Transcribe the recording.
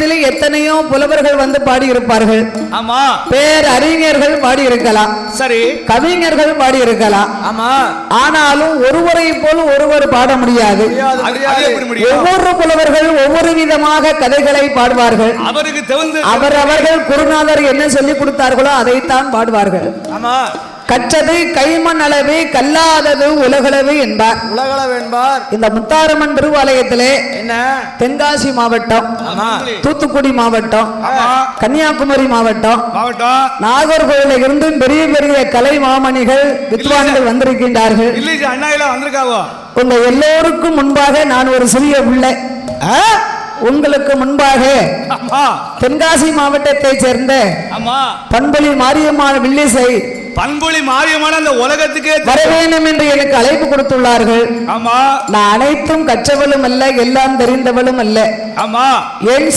எத்தனையோ புலவர்கள் வந்து பாடியிருப்பார்கள். ஆமா. பேர் அறிஞர்கள் பாடியிருக்கலாம். சரி. கவிஞர்கள் பாடியிருக்கலாம். ஆமா. ஆனாலும் ஒருவரை போல் ஒருவர் பாட முடியாது. ஒவ்வொரு புலவர்கள் ஒவ்வொரு விதமாக கதைகளை பாடுவார்கள். அவருக்கு அவர்கள் குருநாதர் என்ன சொல்லிக் கொடுத்தார்களோ அதைத்தான் பாடுவார்கள். ஆமா. கற்றது கைமண் அளவு கல்லாதது உலகளவு என்பார். உலகளவு என்பார். இந்த முத்தாரம்மன் திருவாலயத்திலே என்ன தென்காசி மாவட்டம், தூத்துக்குடி மாவட்டம், கன்னியாகுமரி மாவட்டம், நாகர்கோவில இருந்து பெரிய பெரிய கலை மாமணிகள் வித்வான்கள் வந்திருக்கின்றார்கள். உங்க எல்லோருக்கும் முன்பாக நான் ஒரு சிறிய பிள்ளை. உங்களுக்கு முன்பாக தென்காசி மாவட்டத்தை சேர்ந்த பண்பொழி மாரியம்மான வில்லிசை பண்பொழி மாரியமான அந்த உலகத்துக்கே வர வேண்டும் என்று எனக்கு அழைப்பு கொடுத்துள்ளார்கள். நான் அனைத்தும் கற்றவளும் அல்ல, எல்லாம் தெரிந்தவளும் அல்ல. ஆமா. ஏன்